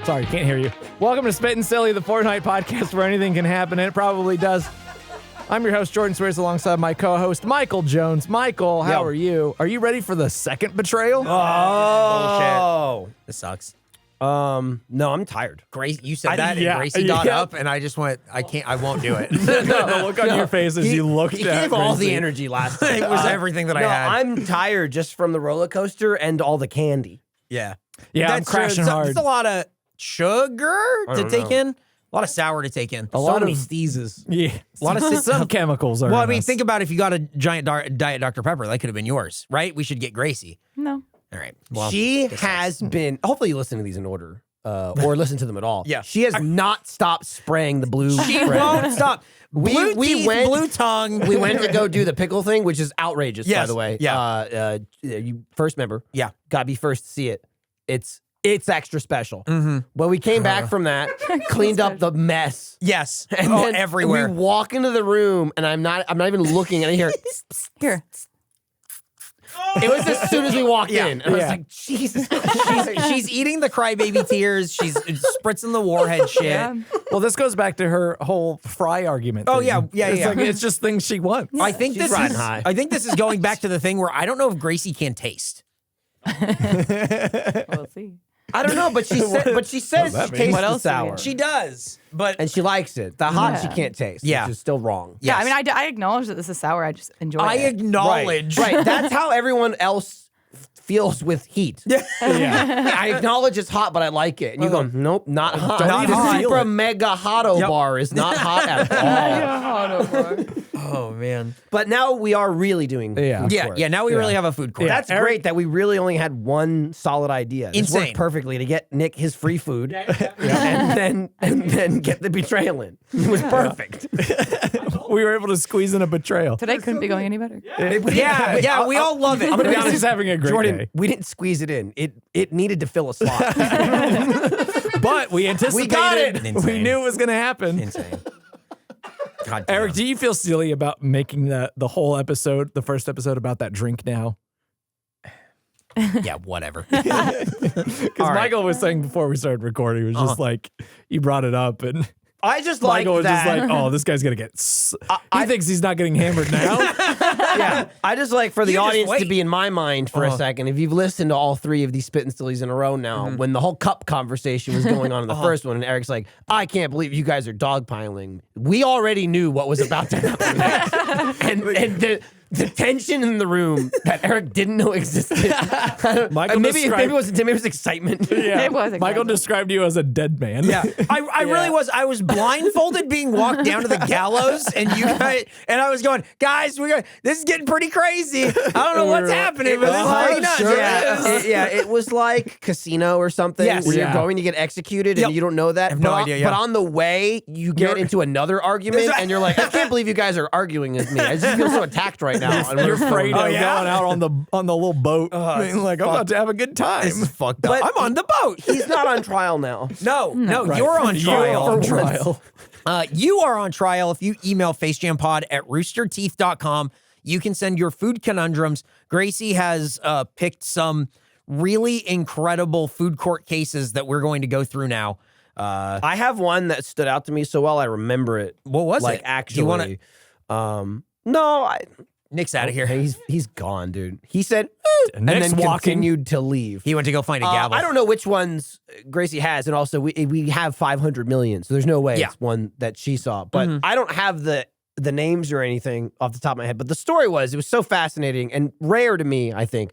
Sorry, can't hear you. Welcome to Spittin' Silly, the Fortnite podcast where anything can happen, and it probably does. I'm your host, Jordan Swears, alongside my co-host, Michael Jones. Michael, how are you? Are you ready for the second betrayal? Oh, Bullshit. This sucks. no, I'm tired. Grace, you said that, and Gracie got up, and I just went, I won't do it. The look on your face as you looked He at gave all the Gracie. energy last time. It was everything that I had. I'm tired just from the roller coaster and all the candy. Yeah. Yeah, I'm crashing hard. It's a lot of sugar to take in. A lot of sour to take in. A lot many of sneezes. Yeah, A lot of some chemicals are. Well, I in mean, us. think about if you got a giant Diet Dr. Pepper, that could have been yours, right? We should get Gracie. No. All right. Well, She has been, hopefully you listen to these in order, or listen to them at all. Yeah. She has not stopped spraying the blue. she spray. won't stop. Blue we teeth, went- blue tongue. We went to go do the pickle thing, which is outrageous, by Yes. the way. Yeah. You first member. Yeah. Gotta be first to see it. It's extra special. When we came back from that, cleaned up the mess. Yes. And Oh, then everywhere. we walk into the room, and I'm not even looking, and I hear. Here. It was as soon as we walked Yeah. in. And I was Yeah. like, Jesus. She's eating the crybaby tears. She's spritzing the warhead shit. Yeah. Well, this goes back to her whole fry argument. Oh, thing. yeah, yeah, It's yeah. like, it's just things she wants. I think She's this riding is. high. I think this is going back to the thing where I don't know if Gracie can taste. We'll see. I don't know, but she says that she mean? tastes What the else do we sour. have? She does, but And she likes it. The hot she Yeah. can't taste. Yeah. Which is still wrong. Yeah, I Yes. mean, I acknowledge that this is sour. I just enjoy I it. acknowledge. Right. That's how everyone else feels with heat. Yeah. I acknowledge it's hot, but I like it. And you go, nope, not hot. Don't Not even hot. feel Super it. mega hotto Yep. bar is not hot at all. Oh man. But now we are really doing Yeah. food Yeah, court. yeah. Now we really have a food court. Yeah. That's Eric- great that we really only had one solid idea. This Insane. worked perfectly to get Nick his free food and then get the betrayal in. It was perfect. We were able to squeeze in a betrayal. Today couldn't be going any better. Yeah. We all love it. I'm gonna be honest, he's having a great Jordan, day. we didn't squeeze it in. It needed to fill a slot. But we anticipated. got it. We Insane. knew it was going to happen. Insane. God damn. Eric, do you feel silly about making the whole episode, the first episode, about that drink now? Yeah, whatever. Because right. Michael was saying before we started recording, it was just like, you brought it up, and I just like Michael was that. just like, oh, this guy's going to get... He thinks he's not getting hammered now. Yeah, I just like for the You just audience to wait. be in my mind for a second. If you've listened to all three of these Spittin' Sillies in a row now, when the whole cup conversation was going on in the first one, and Eric's like, I can't believe you guys are dogpiling. We already knew what was about to happen next. and the tension in the room that Eric didn't know existed. Michael maybe described- it was excitement. Yeah. It was Michael exciting. described you as a dead man. Yeah, I really was. I was blindfolded, being walked down to the gallows, and you guys, and I was going, guys, this is getting pretty crazy. I don't know what's happening, but this is pretty nuts. sure Yeah, it was like Casino or something Yes. where you're Yeah. going to get executed Yep. and you don't know that. have no but, idea, yeah. But on the way, you get into another argument and you're like, I can't believe you guys are arguing with me. I just feel so attacked right now. And You're what's going afraid on? of going out on the little boat, it's being like, I'm about to have a good time. This is fucked up. But- I'm on the boat. He's not on trial now. No, Right. you're on trial. You're on trial. You are on trial if you email facejampod@roosterteeth.com. You can send your food conundrums. Gracie has picked some really incredible food court cases that we're going to go through now. I have one that stood out to me so well. I remember it. What was like, it? actually. Do you wanna- No, Nick's out of here. he's gone, dude. He said, and Nick's then walking. continued to leave. He went to go find a gavel. I don't know which ones Gracie has, and also we have 500 million, so there's no way Yeah. it's one that she saw. But I don't have the names or anything off the top of my head. But the story it was so fascinating and rare to me, I think,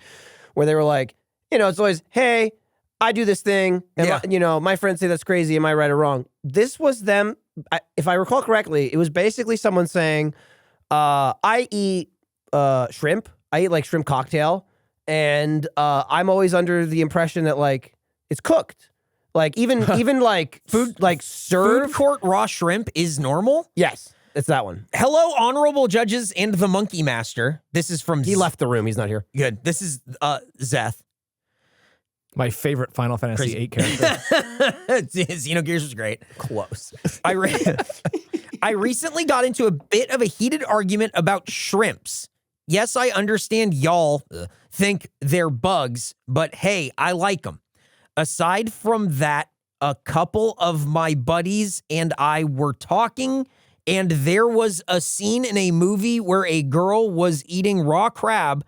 where they were like, it's always, hey, I do this thing, and my friends say that's crazy. Am I right or wrong? This was them. If I recall correctly, it was basically someone saying, I eat shrimp. I eat like shrimp cocktail. And I'm always under the impression that like it's cooked. Like even like food like served. Food court raw shrimp is normal. Yes, it's that one. Hello, honorable judges and the monkey master. This is from He left the room. He's not here. Good. This is Zeth. My favorite Final Fantasy VIII character. Xenogears was great. Close. I recently got into a bit of a heated argument about shrimps. Yes, I understand y'all think they're bugs, but hey, I like them. Aside from that, a couple of my buddies and I were talking, and there was a scene in a movie where a girl was eating raw crab.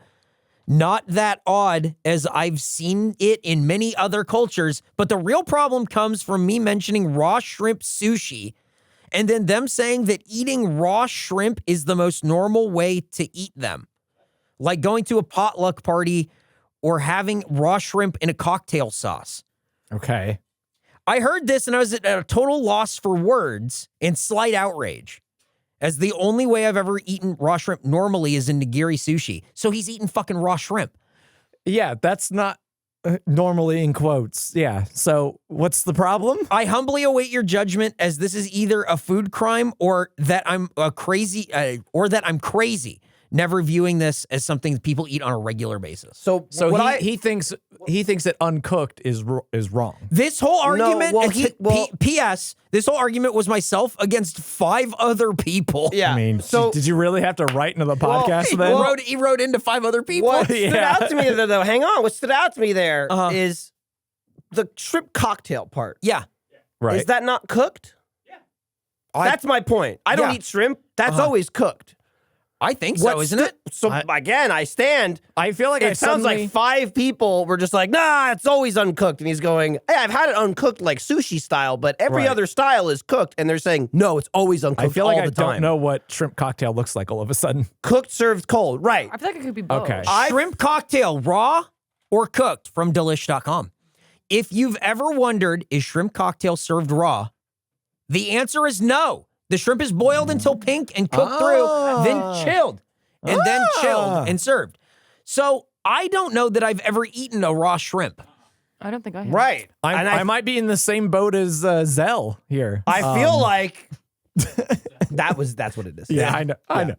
Not that odd, as I've seen it in many other cultures, but the real problem comes from me mentioning raw shrimp sushi, and then them saying that eating raw shrimp is the most normal way to eat them. Like going to a potluck party or having raw shrimp in a cocktail sauce. Okay. I heard this and I was at a total loss for words and slight outrage, as the only way I've ever eaten raw shrimp normally is in nigiri sushi. So he's eating fucking raw shrimp. Yeah, that's not normally in quotes. Yeah. So what's the problem? I humbly await your judgment, as this is either a food crime or that I'm crazy, never viewing this as something that people eat on a regular basis. So he thinks that uncooked is wrong. This whole argument, well, P.S., this whole argument was myself against 5 other people. Yeah. I mean, so did you really have to write into the podcast then? He wrote into 5 other people. what stood out to me though, hang on, what stood out to me there is the shrimp cocktail part. Yeah. Right. Is that not cooked? Yeah. That's my point. I don't eat shrimp. That's always cooked. I think so, isn't it? So again, I stand. I feel like It sounds like 5 people were just like, nah, it's always uncooked. And he's going, hey, I've had it uncooked like sushi style, but every other style is cooked. And they're saying, no, it's always uncooked. I feel like all I the time. don't know what shrimp cocktail looks like all of a sudden. Cooked, served cold. Right. I feel like it could be both. Okay. Shrimp cocktail, raw or cooked, from delish.com. If you've ever wondered, is shrimp cocktail served raw? The answer is no. The shrimp is boiled until pink and cooked through, then chilled, and then chilled and served. So I don't know that I've ever eaten a raw shrimp. I don't think I have. Right. I might be in the same boat as Zell here. I feel like that's what it is. Yeah, I know.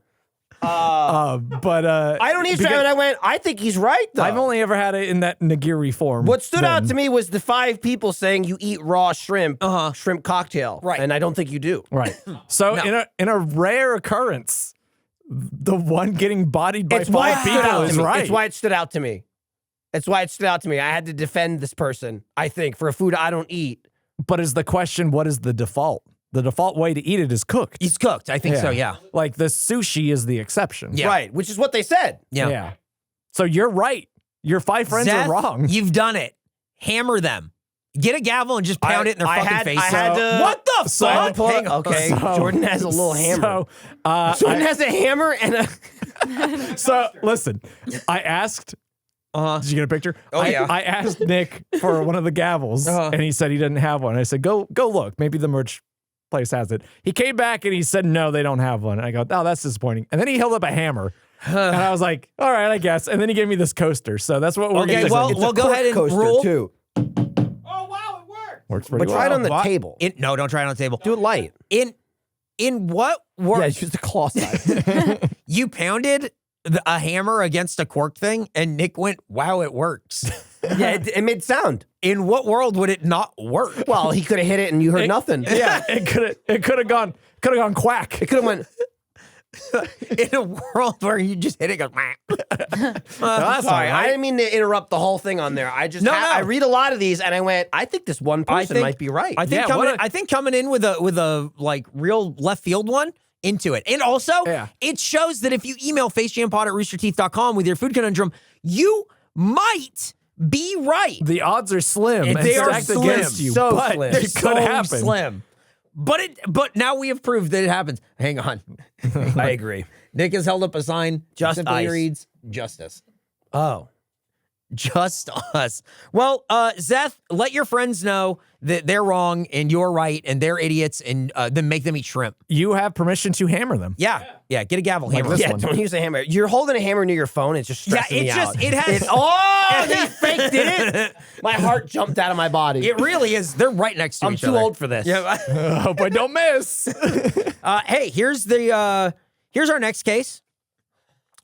But I don't eat shrimp, and I went, I think he's right, though. I've only ever had it in that nigiri form. What stood out to me was the 5 people saying you eat raw shrimp, shrimp cocktail. Right. And I don't think you do. Right. So in a rare occurrence, the one getting bodied by 5 people is right. It's why it stood out to me. It's why it stood out to me. I had to defend this person, I think, for a food I don't eat. But is the question, what is the default? The default way to eat it is cooked. It's cooked. I think so, yeah. Like the sushi is the exception. Yeah. Right, which is what they said. Yeah. So you're right. Your 5 friends Zeth, are wrong. You've done it. Hammer them. Get a gavel and just pound it in their fucking face. I had to, what the fuck? Hang on. Okay, Jordan has a little hammer. Jordan has a hammer and a... So listen, I asked... Did you get a picture? Yeah. I asked Nick for one of the gavels, and he said he didn't have one. I said, go look. Maybe the merch place has it. He came back and he said, no, they don't have one. And I go, oh, that's disappointing. And then he held up a hammer. And I was like, all right, I guess. And then he gave me this coaster. So that's what we're going to do. Well, we'll go ahead and rule. Too. Oh, wow, it works. Works pretty But well. try it on the table. No, don't try it on the table. Do it light. In what work? Yeah, use the claw side. You pounded a hammer against a cork thing, and Nick went, wow, it works. Yeah, it made sound. In what world would it not work? Well, he could have hit it and you heard nothing. Yeah, it could have gone quack. It could have went... In a world where you just hit it, goes, Sorry, I didn't mean to interrupt the whole thing on there. I just I read a lot of these and I went, I think this one person might be right. I think coming in with a like real left field one, into it. And also, it shows that if you email facejampod@roosterteeth.com with your food conundrum, you might be right. The odds are slim. They are stacked slim. against you, So but slim. it could happen. Slim. But now we have proved that it happens. Hang on. I agree. Nick has held up a sign. Just simply ice. reads justice. Oh. Just us. Well, Zeth, let your friends know that they're wrong and you're right and they're idiots, and then make them eat shrimp. You have permission to hammer them. Yeah. Get a gavel. Hammer. this Yeah, one. don't use a hammer. You're holding a hammer near your phone. It's just stressing me out. It has. Oh, they faked it. My heart jumped out of my body. It really is. They're right next to I'm each too other. old for this. Yeah. I hope I don't miss. Hey, here's our next case.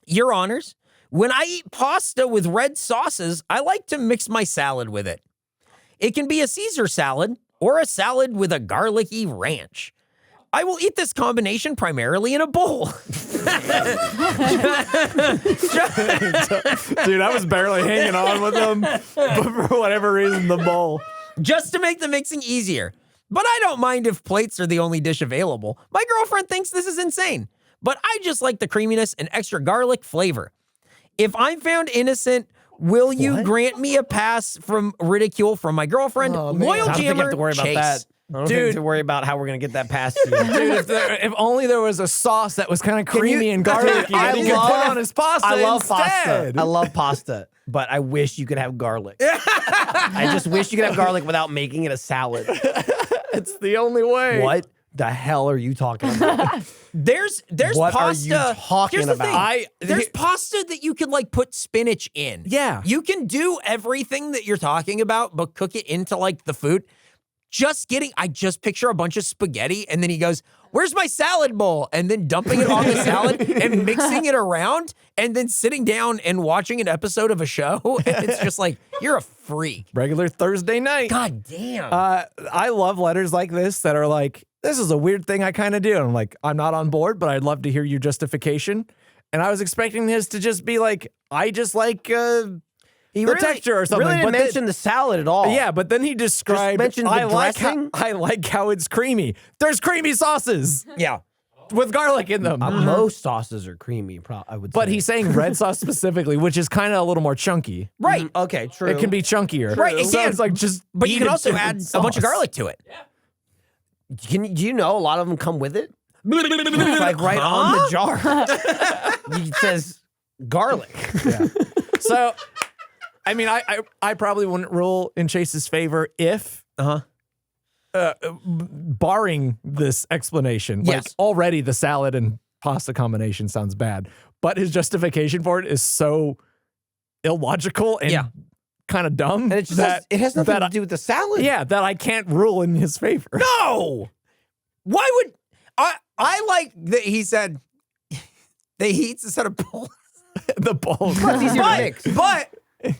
Your Honors, when I eat pasta with red sauces, I like to mix my salad with it. It can be a Caesar salad or a salad with a garlicky ranch. I will eat this combination primarily in a bowl. Dude, I was barely hanging on with them, but for whatever reason, the bowl. just to make the mixing easier. But I don't mind if plates are the only dish available. My girlfriend thinks this is insane, but I just like the creaminess and extra garlic flavor. If I'm found innocent, will you grant me a pass from ridicule from my girlfriend? Loyal I don't think you jammer, have to worry about Chase. that. I don't think you have to worry about how we're going to get that past you. Dude, if only there was a sauce that was kind of creamy and garlicky that he could put on his pasta I love instead. pasta. I love pasta, but I wish you could have garlic. I just wish you could have garlic without making it a salad. It's the only way. What the hell are you talking about? There's What are pasta. you talking Here's the about? thing. There's pasta that you could like put spinach in. Yeah. You can do everything that you're talking about, but cook it into like the food. I just picture a bunch of spaghetti and then he goes, "Where's my salad bowl?" And then dumping it on the salad and mixing it around and then sitting down and watching an episode of a show. And it's just like, you're a freak. Regular Thursday night. God damn. I love letters like this that are like, this is a weird thing I kind of do. And I'm like, I'm not on board, but I'd love to hear your justification. And I was expecting his to just be like, I just like the texture or something. Really didn't but then- mention the salad at all. yeah, but then he described, mentioned the I like dressing? how it's creamy. There's creamy sauces yeah. with garlic in them. Most sauces are creamy, I would say. But he's saying red sauce specifically, which is kind of a little more chunky. Right. Okay, true. It can be chunkier. Right, it So can. it's like just But you eat can it also in add sauce. a bunch of garlic to it. Do you know a lot of them come with it? It's like right on the jar. It says garlic. So, I mean, I probably wouldn't rule in Chase's favor if, barring this explanation. Yes. Like already the salad and pasta combination sounds bad, but his justification for it is so illogical and kind of dumb. And it just that it has nothing that to I- do with the salad. Yeah, that I can't rule in his favor. No. Why would I like that he said that he eats instead of bowls. The bowl. It's easier to mix. But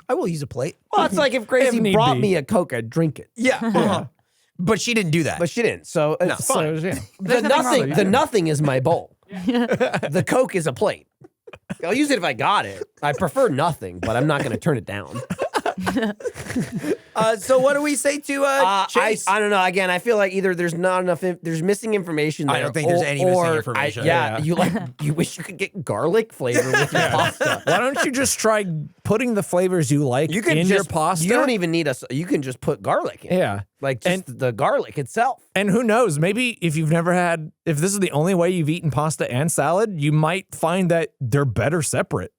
I will use a plate. Well, it's like if Gracie If need brought be. me a Coke, I'd drink it. Yeah. But she didn't do that. But she didn't, so it's So, fine. yeah. There's nothing wrong with The that. nothing is my bowl. The Coke is a plate. I'll use it if I got it. I prefer nothing, but I'm not going to turn it down. So what do we say to Chase? I don't know. Again, I feel like either there's not enough. There's missing information there. I don't think there's any missing information. Yeah, you wish you could get garlic flavor with your pasta. Why don't you just try putting the flavors you like You can in just, your pasta? You don't even need you can just put garlic in. Yeah. Like just the garlic itself. And who knows, maybe if this is the only way you've eaten pasta and salad, you might find that they're better separate.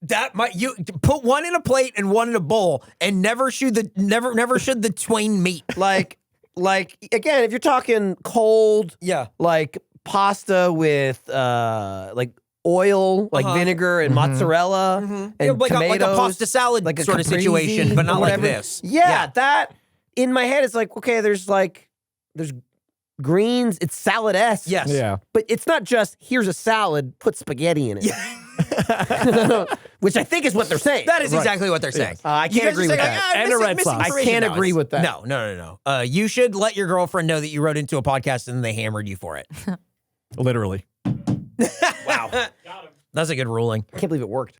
That might you put one in a plate and one in a bowl, and never should the twain meet. Like again, if you're talking cold, Yeah. like pasta with like oil, like vinegar and mozzarella and Yeah, like tomatoes, a pasta salad like a sort of caprese situation, but or not like whatever. this. Yeah, that in my head it's like, okay, there's greens, it's salad-esque. Yes. Yeah. But it's not just here's a salad, put spaghetti in it. Which I think is what they're saying. That is exactly what they're saying. I You can't guys agree are with saying, that. And a red sauce. I misinformation. can't No, agree it's- with that. No. You should let your girlfriend know that you wrote into a podcast and they hammered you for it. Literally. Wow. That's a good ruling. I can't believe it worked.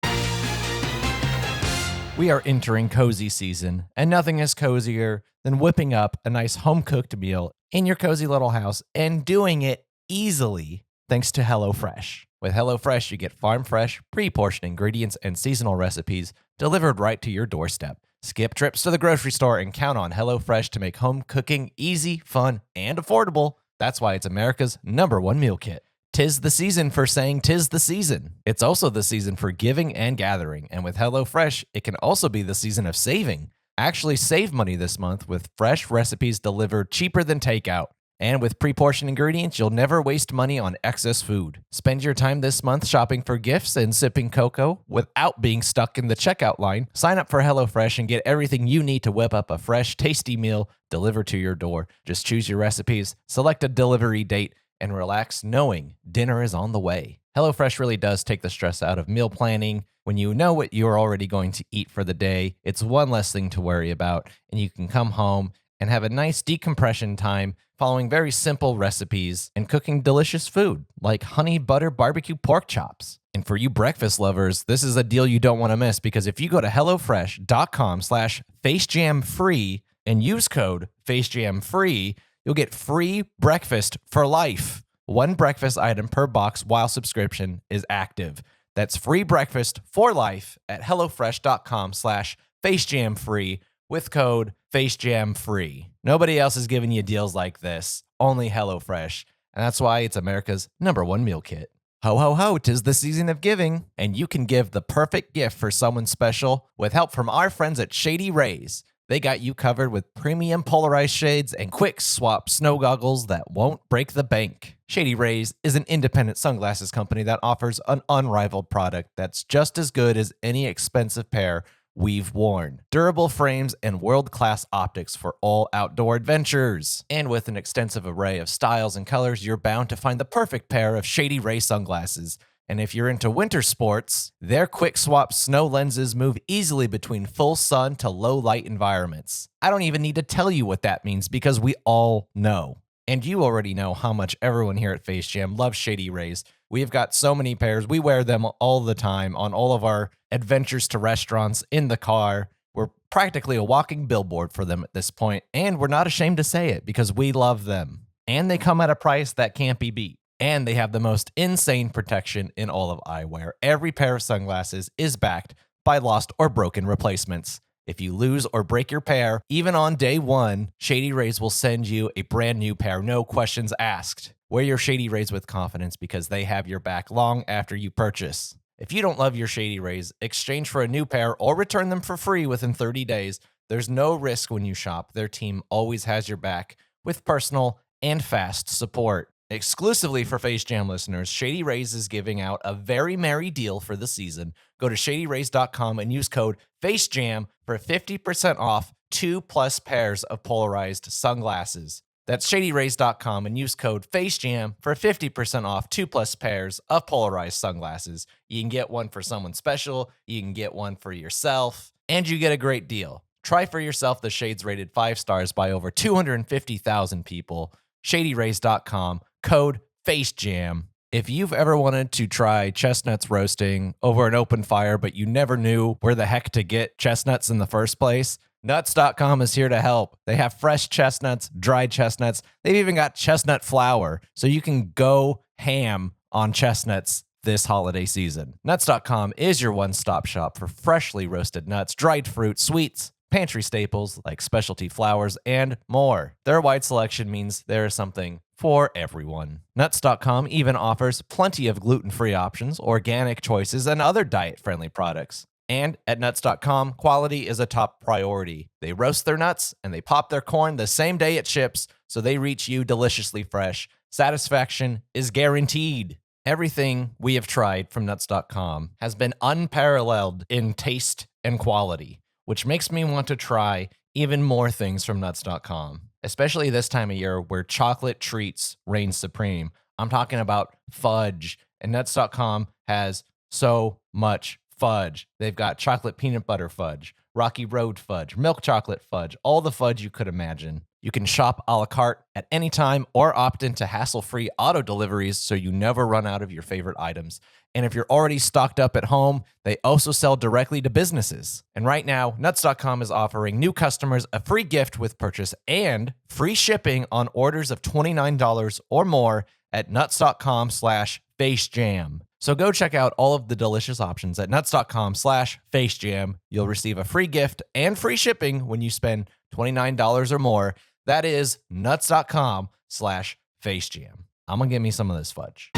We are entering cozy season, and nothing is cozier than whipping up a nice home-cooked meal in your cozy little house and doing it easily thanks to HelloFresh. With HelloFresh, you get farm-fresh, pre-portioned ingredients and seasonal recipes delivered right to your doorstep. Skip trips to the grocery store and count on HelloFresh to make home cooking easy, fun, and affordable. That's why it's America's #1 meal kit. 'Tis the season for saying 'tis the season. It's also the season for giving and gathering. And with HelloFresh, it can also be the season of saving. Actually save money this month with fresh recipes delivered cheaper than takeout. And with pre-portioned ingredients, you'll never waste money on excess food. Spend your time this month shopping for gifts and sipping cocoa without being stuck in the checkout line. Sign up for HelloFresh and get everything you need to whip up a fresh, tasty meal delivered to your door. Just choose your recipes, select a delivery date, and relax knowing dinner is on the way. HelloFresh really does take the stress out of meal planning. When you know what you're already going to eat for the day, it's one less thing to worry about, and you can come home and have a nice decompression time following very simple recipes and cooking delicious food like honey butter barbecue pork chops. And for you breakfast lovers, this is a deal you don't want to miss, because if you go to HelloFresh.com/FaceJamFree, and use code FaceJamFree, you'll get free breakfast for life. One breakfast item per box while subscription is active. That's free breakfast for life at HelloFresh.com/FaceJamFree with code FaceJamFree. Nobody else is giving you deals like this. Only HelloFresh. And that's why it's America's #1 meal kit. Ho, ho, ho, 'tis the season of giving, and you can give the perfect gift for someone special with help from our friends at Shady Rays. They got you covered with premium polarized shades and quick swap snow goggles that won't break the bank. Shady Rays is an independent sunglasses company that offers an unrivaled product that's just as good as any expensive pair we've worn. Durable frames and world-class optics for all outdoor adventures. And with an extensive array of styles and colors, you're bound to find the perfect pair of Shady Ray sunglasses. And if you're into winter sports, their quick swap snow lenses move easily between full sun to low light environments. I don't even need to tell you what that means because we all know. And you already know how much everyone here at Face Jam loves Shady Rays. We've got so many pairs. We wear them all the time on all of our adventures to restaurants, in the car. We're practically a walking billboard for them at this point, and we're not ashamed to say it because we love them. And they come at a price that can't be beat. And they have the most insane protection in all of eyewear. Every pair of sunglasses is backed by lost or broken replacements. If you lose or break your pair, even on day one, Shady Rays will send you a brand new pair, no questions asked. Wear your Shady Rays with confidence because they have your back long after you purchase. If you don't love your Shady Rays, exchange for a new pair or return them for free within 30 days. There's no risk when you shop. Their team always has your back with personal and fast support. Exclusively for Face Jam listeners, Shady Rays is giving out a very merry deal for the season. Go to ShadyRays.com and use code FaceJam for 50% off 2+ pairs of polarized sunglasses. That's ShadyRays.com and use code FaceJam for 50% off 2+ pairs of polarized sunglasses. You can get one for someone special, you can get one for yourself, and you get a great deal. Try for yourself the shades rated 5 stars by over 250,000 people. ShadyRays.com, code FaceJam. If you've ever wanted to try chestnuts roasting over an open fire, but you never knew where the heck to get chestnuts in the first place, Nuts.com is here to help. They have fresh chestnuts, dried chestnuts. They've even got chestnut flour, so you can go ham on chestnuts this holiday season. Nuts.com is your one-stop shop for freshly roasted nuts, dried fruit, sweets, pantry staples like specialty flours, and more. Their wide selection means there is something for everyone. Nuts.com even offers plenty of gluten-free options, organic choices, and other diet-friendly products. And at Nuts.com, quality is a top priority. They roast their nuts and they pop their corn the same day it ships, so they reach you deliciously fresh. Satisfaction is guaranteed. Everything we have tried from Nuts.com has been unparalleled in taste and quality, which makes me want to try even more things from Nuts.com, especially this time of year where chocolate treats reign supreme. I'm talking about fudge, and Nuts.com has so much fudge. They've got chocolate peanut butter fudge, Rocky Road fudge, milk chocolate fudge, all the fudge you could imagine. You can shop a la carte at any time or opt into hassle-free auto deliveries so you never run out of your favorite items. And if you're already stocked up at home, they also sell directly to businesses. And right now, Nuts.com is offering new customers a free gift with purchase and free shipping on orders of $29 or more at nuts.com/FaceJam. So go check out all of the delicious options at nuts.com/FaceJam. You'll receive a free gift and free shipping when you spend $29 or more. That is nuts.com/FaceJam. I'm going to give me some of this fudge.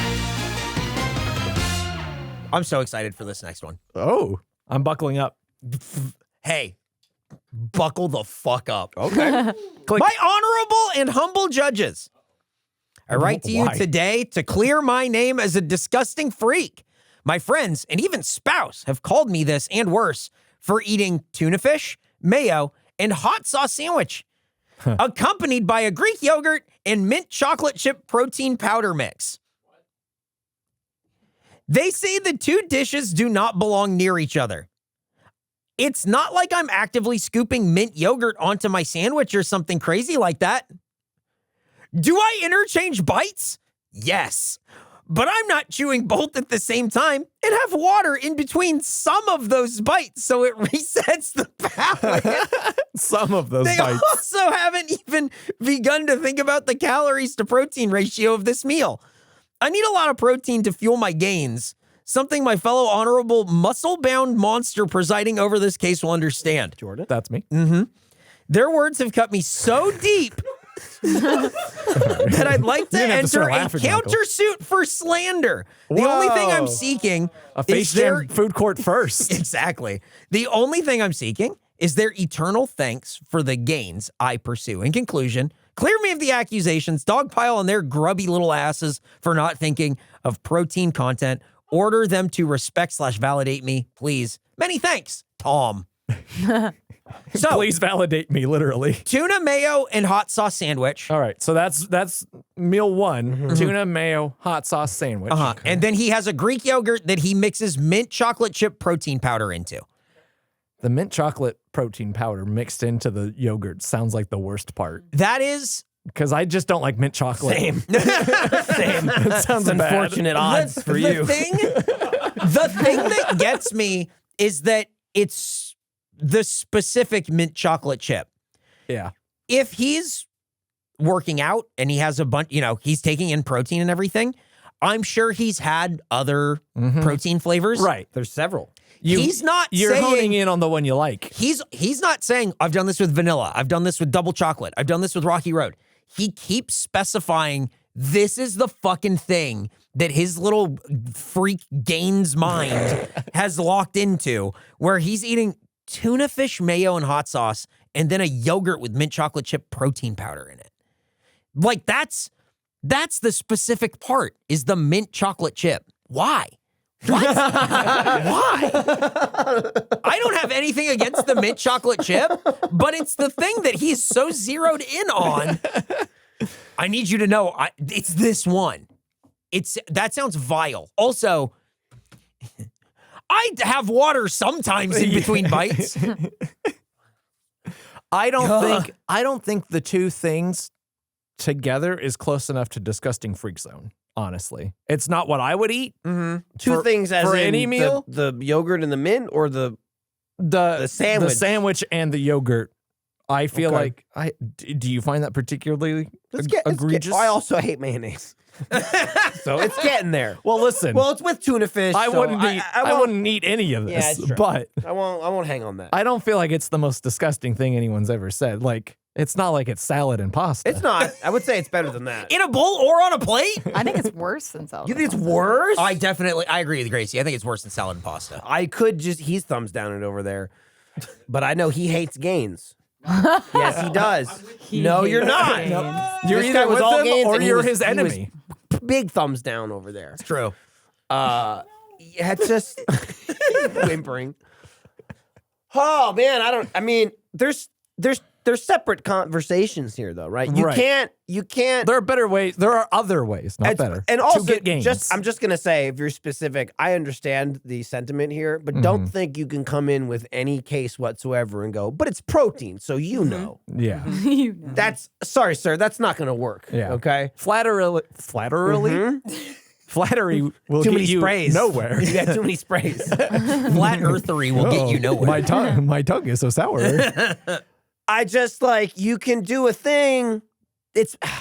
I'm so excited for this next one. Oh, I'm buckling up. Hey, buckle the fuck up. Okay. Click. My honorable and humble judges, I write to you Why? today to clear my name as a disgusting freak. My friends and even spouse have called me this and worse for eating tuna fish, mayo, and hot sauce sandwich, accompanied by a Greek yogurt and mint chocolate chip protein powder mix. They say the two dishes do not belong near each other. It's not like I'm actively scooping mint yogurt onto my sandwich or something crazy like that. Do I interchange bites? Yes. but I'm not chewing both at the same time and have water in between some of those bites, so it resets the palate. Some of those They bites. also haven't even begun to think about the calories to protein ratio of this meal. I need a lot of protein to fuel my gains, something my fellow honorable muscle-bound monster presiding over this case will understand. Jordan? That's me. Their words have cut me so deep that I'd like to didn't have to enter start a laughing, Michael. countersuit for slander. The only thing I'm Whoa. seeking A face is their... jam food court first. Exactly. The only thing I'm seeking is their eternal thanks for the gains I pursue. In conclusion, clear me of the accusations, dogpile on their grubby little asses for not thinking of protein content, order them to respect/validate me, please. Many thanks, Tom. So, Please validate me, literally. tuna, mayo, and hot sauce sandwich. All right, so that's meal one: tuna, mayo, hot sauce sandwich. Uh-huh. And then he has a Greek yogurt that he mixes mint chocolate chip protein powder into. The mint chocolate protein powder mixed into the yogurt sounds like the worst part That is because I just don't like mint chocolate. Same. It sounds bad. Unfortunate odds for you. The thing that gets me is that it's the specific mint chocolate chip. Yeah. If he's working out and he has a bunch, he's taking in protein and everything, I'm sure he's had other protein flavors. Right. There's several. He's not You're saying, honing in on the one you like. He's not saying, I've done this with vanilla. I've done this with double chocolate. I've done this with Rocky Road. He keeps specifying this is the fucking thing that his little freak gainz mind has locked into, where he's eating tuna fish, mayo, and hot sauce, and then a yogurt with mint chocolate chip protein powder in it. Like that's the specific part, is the mint chocolate chip. Why? What? Why? I don't have anything against the mint chocolate chip, but it's the thing that he's so zeroed in on. I need you to know, it's this one. That sounds vile. Also, I have water sometimes in between bites. I don't think the two things together is close enough to disgusting freak zone. Honestly, it's not what I would eat. Two things as for in any meal? the yogurt and the mint, or the the sandwich. sandwich and the yogurt. I feel Okay. like do you find that particularly It's egregious? I also hate mayonnaise. So it's getting there. Well, listen. Well, it's with tuna fish. I so wouldn't eat. I won't- wouldn't eat any of Yeah, this. it's true. But I won't hang on that. I don't feel like it's the most disgusting thing anyone's ever said. Like it's not like it's salad and pasta. It's not. I would say it's better than that. In a bowl or on a plate? I think it's worse than salad. You think it's worse? I agree with Gracie. I think it's worse than salad and pasta. I could he's thumbs down it over there. But I know he hates gains. Yes, he does. No, you're not. hates gains. You're This either guy was with all him gains or and he you're was- his he was enemy. Big thumbs down over there. It's true. Yeah, it's just whimpering. Oh man, there's separate conversations here though, right? Right. You can't There are better ways. There are other ways, not It's- better. And also, to get gains. I'm just gonna say, if you're specific, I understand the sentiment here, but don't think you can come in with any case whatsoever and go, but it's protein, so you know. yeah. You know. That's sorry, sir, that's not gonna work. Yeah. Okay. Flattery will Too get many you sprays. nowhere. You got too many sprays. Flat earthery will get you nowhere. My tongue is so sour. I just you can do a thing.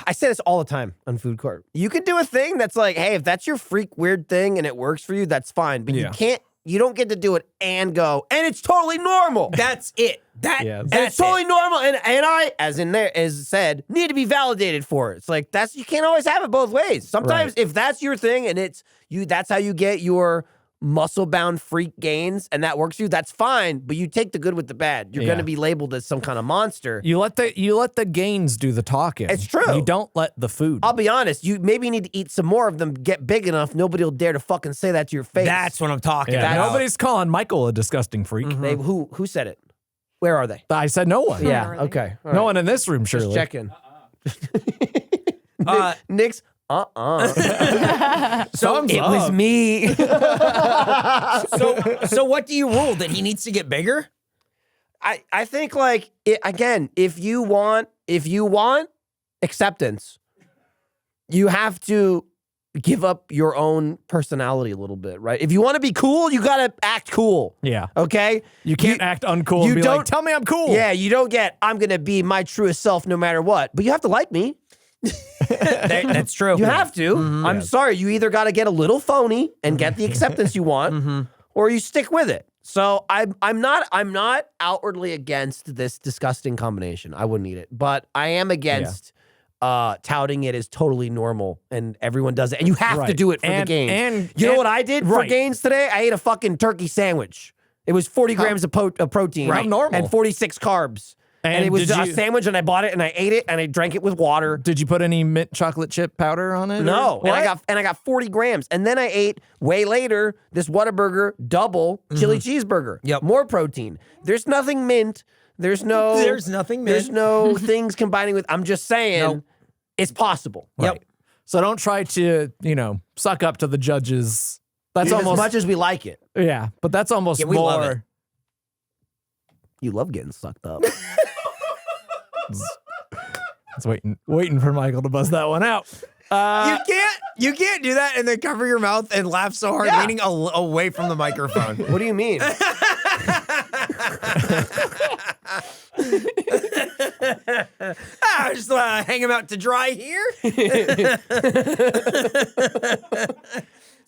I say this all the time on food court. You can do a thing that's like, hey, if that's your freak weird thing and it works for you, that's fine. But you don't get to do it and go, and it's totally normal. That's it. Yeah. And it's totally normal, and I, as said, need to be validated for it. It's like you can't always have it both ways. Sometimes if that's your thing and it's you, that's how you get your muscle-bound freak gains, and that works for you, that's fine. But you take the good with the bad. You're going to be labeled as some kind of monster. You let the gains do the talking. It's true. You don't let the food. I'll be honest. You maybe need to eat some more of them, get big enough. Nobody will dare to fucking say that to your face. That's what I'm talking Yeah, about. nobody's calling Michael a disgusting freak. Who said it? Where are they? I said no one. Yeah. are they? Okay. All No right. one in this room, surely. Just checking. Nick's. So Thumbs it was up. me. So what do you rule? That he needs to get bigger? I think again, if you want acceptance, you have to give up your own personality a little bit, right? If you want to be cool, you got to act cool. Yeah. Okay? You can't act uncool and be like, tell me I'm cool. Yeah, you don't get, I'm going to be my truest self no matter what. But you have to like me. That's true. You have to. I'm sorry. You either got to get a little phony and get the acceptance you want, or you stick with it. So I'm not outwardly against this disgusting combination. I wouldn't eat it, but I am against touting it as totally normal and everyone does it, and you have to do it for the gains. And you know what I did for gains today? I ate a fucking turkey sandwich. It was 40 grams of protein, How normal. and 46 carbs. And it was a sandwich, and I bought it, and I ate it, and I drank it with water. Did you put any mint chocolate chip powder on it? No, Or- and I got 40 grams, and then I ate way later this Whataburger double chili cheeseburger. Yep. More protein. There's nothing mint. There's no. There's nothing mint. There's no things combining with. I'm just saying, it's possible. Yep. So don't try to, suck up to the judges. That's As almost much as we like it. yeah, but that's almost we love more. it. You love getting sucked up. It's waiting for Michael to buzz that one out. You can't do that and then cover your mouth and laugh so hard, leaning away from the microphone. What do you mean? Just hang him out to dry here. That's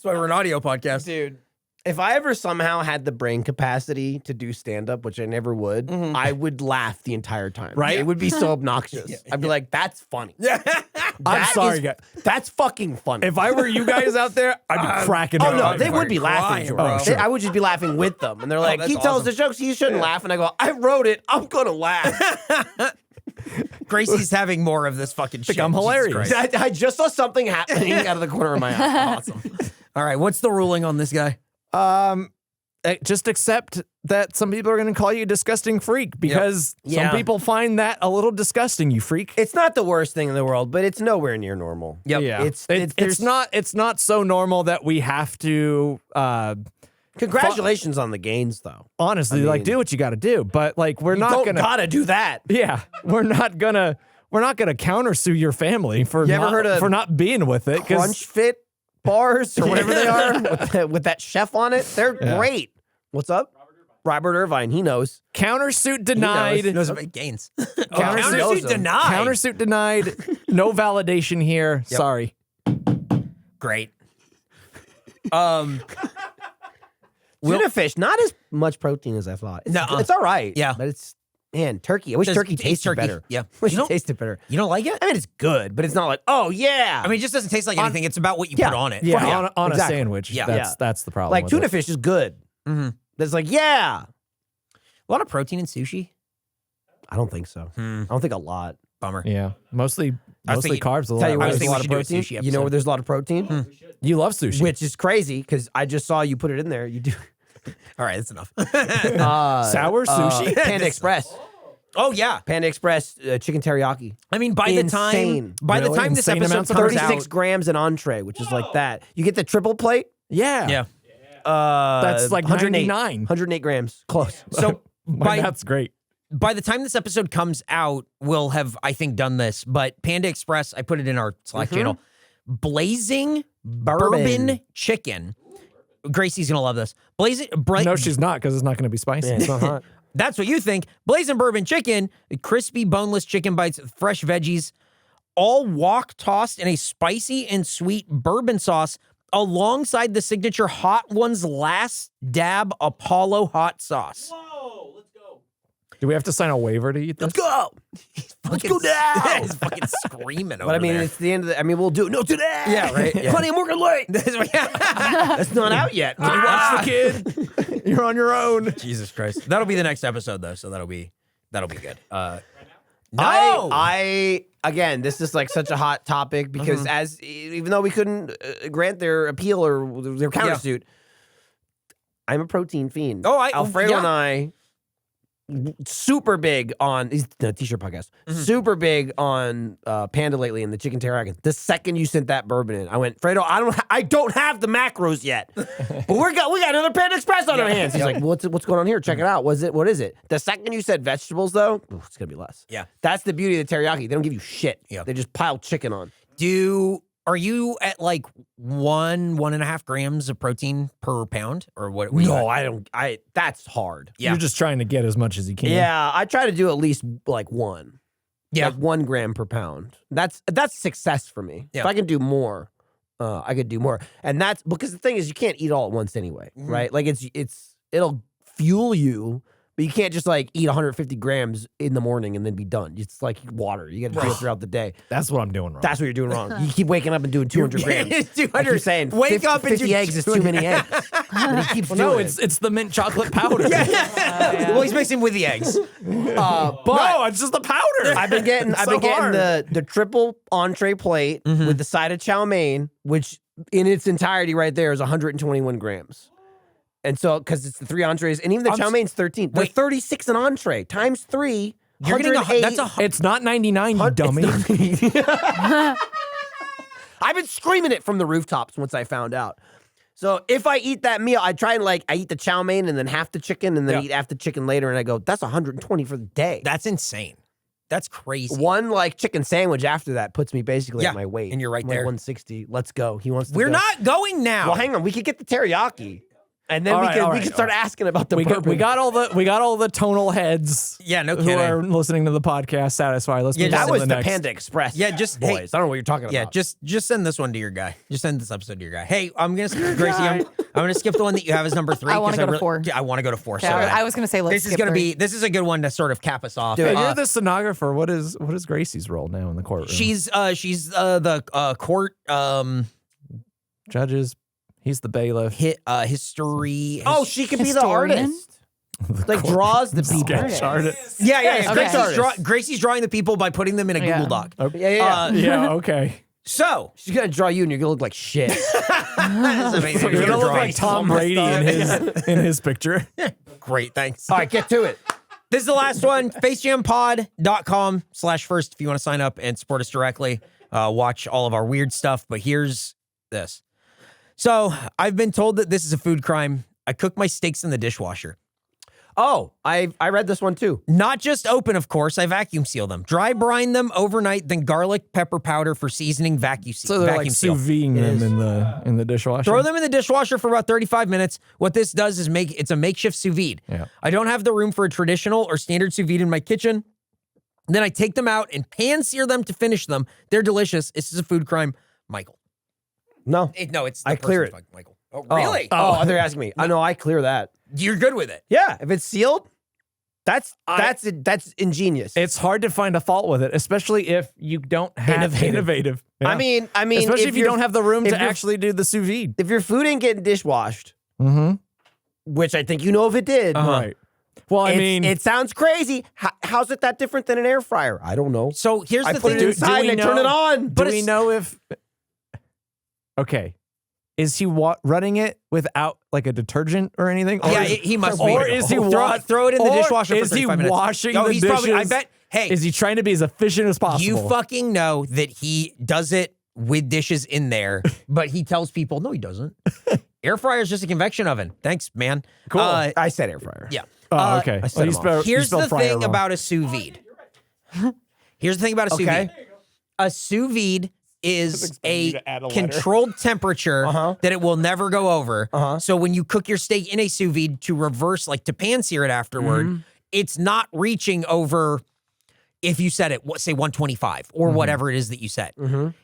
why we're an audio podcast, Dude, if I ever somehow had the brain capacity to do stand-up, which I never would, I would laugh the entire time. Right? It would be so obnoxious. I'd be like, that's funny. I'm sorry, guys. That's fucking funny. If I were you guys out there, I'd be cracking. Oh, up. no, they would be crying, laughing, George. bro. I would just be laughing with them. And they're like, that's he tells awesome. the jokes, he shouldn't laugh. And I go, I wrote it. I'm going to laugh. Gracie's having more of this fucking shit. I'm Jesus hilarious. Christ. I just saw something happening out of the corner of my eye. Awesome. All right, what's the ruling on this guy? Just accept that some people are going to call you a disgusting freak because Yeah. some people find that a little disgusting. You freak. It's not the worst thing in the world, but it's nowhere near normal. Yep. Yeah, It's it's not so normal that we have to. Congratulations on the gains, though. Honestly, I mean, do what you got to do, but we're not Don't gonna. gotta do that. Yeah, we're not gonna countersue your family for You ever heard of for not being with it. 'cause- Crunch Fit bars or whatever they are with that chef on it. They're great. What's up? Robert Irvine. He knows. Countersuit denied. Knows about gains. Countersuit denied. Countersuit denied. No validation here. Sorry. Great. Tuna fish, not as much protein as I thought. It's, Nuh-uh. it's all right. Yeah. But it's, man, turkey. I wish turkey tasted better. Yeah. I wish You it don't- tasted better. You don't like it? I mean, it's good, but it's not like, oh, yeah. I mean, it just doesn't taste like anything. It's about what you Yeah. put on it. Yeah, Yeah, on exactly. a sandwich. Yeah. That's the problem. like with tuna it. fish is good. Mm-hmm. That's like, yeah. A lot of protein in sushi. I don't think so. I don't think a lot. Bummer. Yeah, mostly I was thinking- carbs. Tell you I where was there's a thinking lot we of should do a protein. sushi You know episode. where there's a lot of protein? You love sushi. Which is crazy because I just saw you put it in there. You do. All right, that's enough. Sour sushi? Panda Express. Oh yeah. Panda Express chicken teriyaki. I mean, by the time Insane. this Really? episode Insane amounts of comes 36 out, grams an entree, which is like that. You get the triple plate. yeah. yeah. That's like 108. 99. 108 grams. Close. So That's great. by the time this episode comes out, we'll have, I think, done this. But Panda Express, I put it in our Slack channel. Blazing bourbon chicken. Gracie's gonna love this. No, she's not because it's not going to be spicy. Yeah, it's not hot. That's what you think. Blazing bourbon chicken, crispy boneless chicken bites, fresh veggies, all wok tossed in a spicy and sweet bourbon sauce alongside the signature Hot Ones Last Dab Apollo hot sauce. Do we have to sign a waiver to eat this? Let's go. Let's go down. He's fucking screaming over But I mean, there. it's the end of the. I mean, we'll do it. No, today. Yeah, right? Yeah. Honey, I'm working late. That's not out yet. Watch the kid. You're on your own. Jesus Christ. That'll be the next episode, though, so that'll be good. No! I again, this is like such a hot topic because even though we couldn't grant their appeal or their countersuit, I'm a protein fiend. Oh, Alfredo and I super big on he's the t-shirt podcast. Super big on Panda lately and the chicken teriyaki. The second you sent that bourbon in, I went, Fredo, I don't have the macros yet, but we got another Panda Express on our hands. He's like, what's going on here? Check it out. What is it? The second you said vegetables though, it's gonna be less. Yeah. That's the beauty of the teriyaki. They don't give you shit. Yeah. They just pile chicken on. Do Are you at like 1.5 grams of protein per pound, or what? No, I don't. That's hard. Yeah. You're just trying to get as much as you can. Yeah, I try to do at least like 1. Yeah. Like 1 gram per pound. That's success for me. Yeah. If I can do more, I could do more. And that's because the thing is, you can't eat all at once anyway, right? Like it'll fuel you, but you can't just like eat 150 grams in the morning and then be done. It's like water. You got to do it throughout the day. That's what I'm doing wrong. That's what you're doing wrong. You keep waking up and doing 200 grams. 200. I keep saying Wake 50, up and 50 do eggs is too many eggs. But he keeps doing no, it. it's the mint chocolate powder. Well, he's mixing with the eggs. But No, it's just the powder. I've been getting so hard. the triple entree plate with the side of chow mein, which in its entirety right there is 121 grams. And so, because it's the 3 entrees, and even the chow mein's 13. They're 36 an entree times 3. You're getting 108. It's not 99, you dummy. I've been screaming it from the rooftops once I found out. So if I eat that meal, I try and I eat the chow mein and then half the chicken and then eat half the chicken later, and I go, that's 120 for the day. That's insane. That's crazy. One chicken sandwich after that puts me basically at my weight. and you're right I'm there. 160. Let's go. He wants to We're go. not going now. Well, hang on. We could get the teriyaki. And then All we right, can start asking about the we bourbon. got all the tonal heads. Yeah, no who kidding. are listening to the podcast satisfied. Let's Yeah, move That on to was the the next. Panda Express. Yeah, just boys. hey, I don't know what you're talking Yeah, about. just send this one to your guy. Just send this episode to your guy. Hey, I'm gonna skip Gracie. I'm gonna skip the one that you have as number 3. I wanna 'cause go to 4. Yeah, I want to go to 4. Okay, so bad. I was going to say let's This is skip gonna 3. this is a good one to sort of cap us off. Do it. Hey, you're the stenographer. What is Gracie's role now in the courtroom? She's the court judges. He's the bailiff. history. Oh, she could be the Historian? artist. Draws the people. Sketch artist. yeah. Okay. Gracie's drawing the people by putting them in a Google Doc. Yeah. Yeah. Okay. So She's gonna draw you, and you're gonna look like shit. this is amazing. You're gonna look Drawing. like Tom Brady in his picture. Great, thanks. All right, get to it. This is the last one. FaceJamPod.com/first if you want to sign up and support us directly. Watch all of our weird stuff. But here's this. So I've been told that this is a food crime. I cook my steaks in the dishwasher. Oh, I read this one too. Not just open, of course. I vacuum seal them. Dry brine them overnight, then garlic, pepper powder for seasoning, vacuum seal. So they're like seal. sous videing them in the dishwasher. Throw them in the dishwasher for about 35 minutes. What this does is it's a makeshift sous vide. Yeah. I don't have the room for a traditional or standard sous vide in my kitchen. Then I take them out and pan sear them to finish them. They're delicious. This is a food crime. Michael. No. No, it's the I clear person's it. Michael. Oh, really? Oh, they're asking me. I know. I clear that. You're good with it. Yeah, if it's sealed, that's ingenious. It's hard to find a fault with it, especially if you don't have innovative. Yeah. I mean, especially if you don't have the room to if your- actually do the sous vide. if your food ain't getting dishwashed, Mm-hmm. which I think you know if it did. Right. Well, I mean, it sounds crazy. How's it that different than an air fryer? I don't know. So here's I the put thing. it inside and I turn it on. do we know if? Okay, is he running it without like a detergent or anything? Or Yeah, is, he must be. Or is he throw it in the or dishwasher for is he 35 minutes. washing No, the he's dishes? probably, I bet, hey, Is he trying to be as efficient as possible? you fucking know that he does it with dishes in there, but he tells people, no, he doesn't. Air fryer is just a convection oven. Thanks, man. Cool. I said air fryer. Yeah. Oh, okay. I set Well, you him off. spelled- you Here's spelled the fryer thing wrong. about a sous vide. Here's the thing about a sous Okay. vide. A sous vide is expecting you a to add a letter. controlled temperature that it will never go over. So when you cook your steak in a sous vide to reverse, like to pan sear it afterward, it's not reaching over, if you set it, say 125 or whatever it is that you set.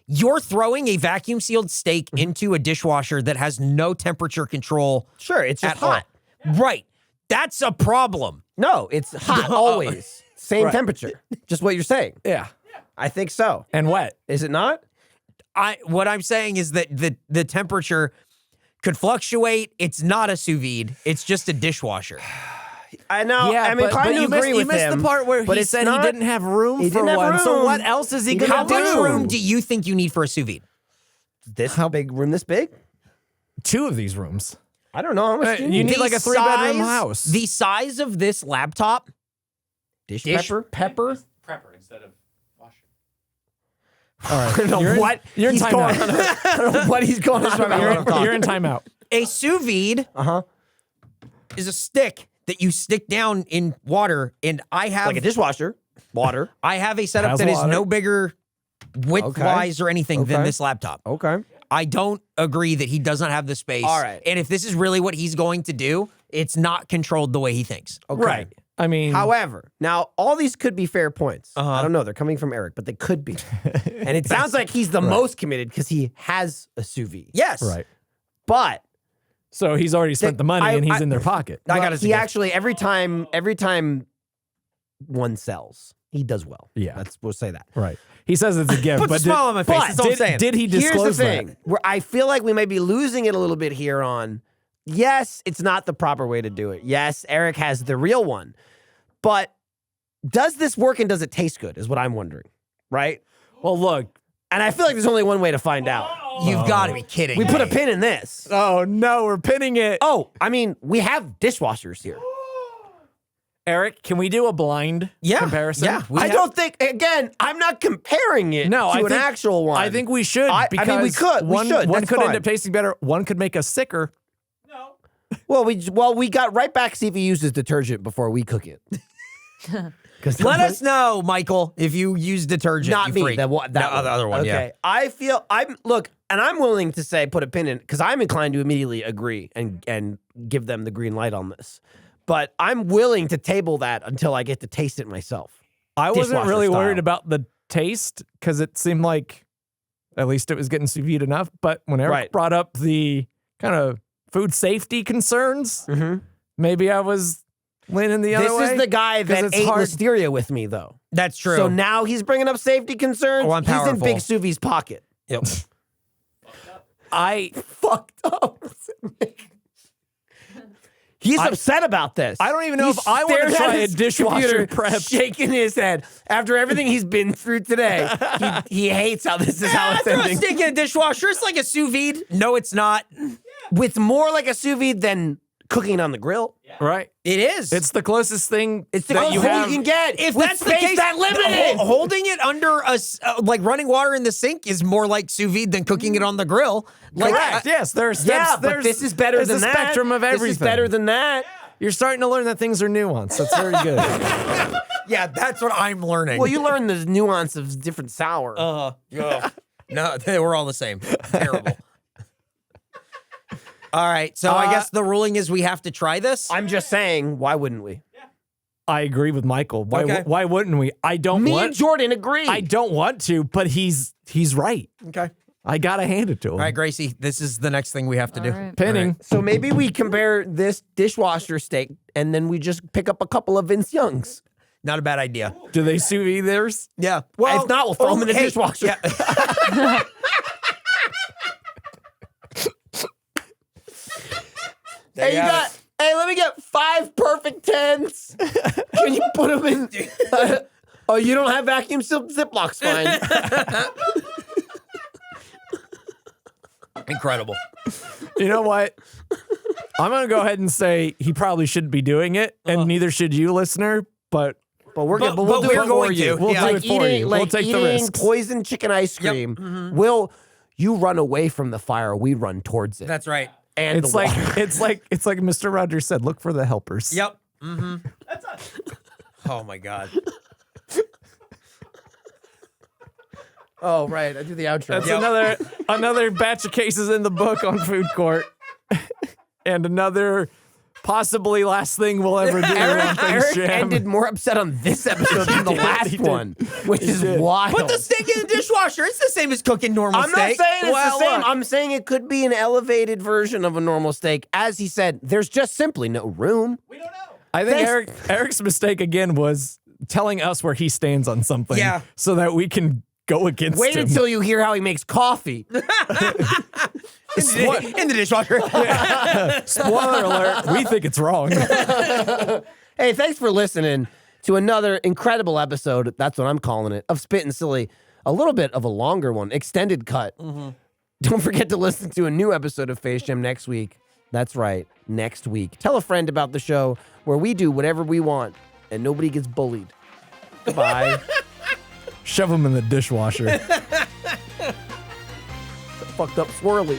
You're throwing a vacuum sealed steak into a dishwasher that has no temperature control. Sure, it's just at all. hot. Right. That's a problem. No, it's hot always. Same temperature. Just what you're saying. Yeah, I think so. and wet. Is it not? What I'm saying is that the temperature could fluctuate. It's not a sous vide. It's just a dishwasher. I know. Yeah, I'm inclined to you agree missed, with you missed him. the part where but he it's said not- he didn't have room he for didn't have one. So room. what else is he He going How to didn't do? much room do you think you need for a sous vide? This big room, this big? 2 of these rooms. I don't know. How much do You need The like a 3-bedroom size- house. The size of this laptop, dish dish pepper? pepper. All right, I don't know what you're in he's going timeout. on. I don't know what he's going on about. You're in timeout. A sous vide is a stick that you stick down in water, and I have Like a dishwasher, water. I have a setup Has that is water. no bigger width-wise or anything than this laptop. Okay. I don't agree that he does not have the space. All right. And if this is really what he's going to do, it's not controlled the way he thinks. Okay. Right. I mean, However, now all these could be fair points. I don't know. They're coming from Eric, but they could be. And it sounds like he's the most committed because he has a sous vide. Yes. right. But So he's already spent the money and he's in their pocket. I got he actually every time one sells, he does well. Yeah. We'll say that. Right. He says it's a gift, Puts a but smile on my face. That's all I'm saying. did he disclose Here's the thing. that? Where I feel like we may be losing it a little bit here on, yes, it's not the proper way to do it. Yes, Eric has the real one. But does this work and does it taste good is what I'm wondering, right? Well, look. And I feel like there's only one way to find out. You've got to be kidding We me. put a pin in this. Oh, no, we're pinning it. Oh, I mean, we have dishwashers here. Eric, can we do a blind comparison? Yeah. I don't think, again, I'm not comparing it No, to I an think- actual one. I think we should. I because mean, we could. We One, should. one That's could end fine. up tasting better. One could make us sicker. Well, we got right back to see if he uses detergent before we cook it. Let us know, Michael, if you use detergent. Not you me. freak. That the other one, Okay. I feel and I'm willing to say put a pin in because I'm inclined to immediately agree and give them the green light on this. But I'm willing to table that until I get to taste it myself. I wasn't Dishwasher really style. worried about the taste because it seemed like at least it was getting sous vide enough. But when Eric brought up the kind of food safety concerns, maybe I was leaning the other way. This is the guy 'Cause that it's ate hard- listeria with me, though. That's true. So now he's bringing up safety concerns. Oh, I'm he's in powerful. Big sous vide's pocket. Yep. I Fucked up. He's upset about this. I don't even know if I want to try a dishwasher prep. Shaking his head after everything he's been through today. He hates how this is how it's Throw a ending. steak in a dishwasher. It's like a sous vide. No, it's not. With more like a sous vide than cooking on the grill. Right. It is. It's the closest thing It's the that you closest have. you can get. If with that's the space case, that limited. holding it under like running water in the sink is more like sous vide than cooking it on the grill. Like, Correct. Yes, there are steps. Yeah, but there's, this is better there's than a that. spectrum of everything. This is better than that. You're starting to learn that things are nuanced. That's very good. yeah, that's what I'm learning. Well, you learn the nuance of different sour. No, they were all the same. Terrible. All right, so I guess the ruling is we have to try this. I'm just saying, why wouldn't we? I agree with Michael. Why? Okay. Why wouldn't we? I don't Me want. and Jordan agree. I don't want to, but he's right. Okay. I gotta hand it to him. All right, Gracie, this is the next thing we have to do. All right. Pinning. So maybe we compare this dishwasher steak and then we just pick up a couple of Vince Young's. Not a bad idea. Do they sous vide theirs? Yeah. If not, we'll throw them in the dishwasher. Yeah. Hey, let me get 5 perfect 10s. Can you put them in? Oh, you don't have vacuum sealed Ziplocs, fine. Incredible. You know what? I'm gonna go ahead and say he probably shouldn't be doing it, and neiter should you, listener. But We'll But do we're it for going you. to. We'll Yeah. do it for you. We'll take the eating risks. poison chicken ice cream. You run away from the fire, we run towards it. That's right. And it's the like water. it's like Mr. Rogers said. Look for the helpers. Yep. Mm-hmm. Oh my God. Oh, right. I do the outro. That's another batch of cases in the book on food court, and another possibly last thing we'll ever do. on Things Eric Jam. ended more upset on this episode than the last he did. one, which is did. wild. Put the steak in the dishwasher. It's the same as cooking normal I'm steak. not saying it's Well, the same. look. I'm saying it could be an elevated version of a normal steak. As he said, there's just simply no room. I think Thanks. Eric's mistake again was telling us where he stands on something, Yeah. so that we can go against Wait him. until you hear how he makes coffee. in the dishwasher. Spoiler alert: we think it's wrong. Hey, thanks for listening to another incredible episode. That's what I'm calling it, of Spittin' Silly. A little bit of a longer one, extended cut. Don't forget to listen to a new episode of Face Jam next week. That's right, next week. Tell a friend about the show where we do whatever we want and nobody gets bullied. Goodbye. Shove him in the dishwasher. Fucked up swirly.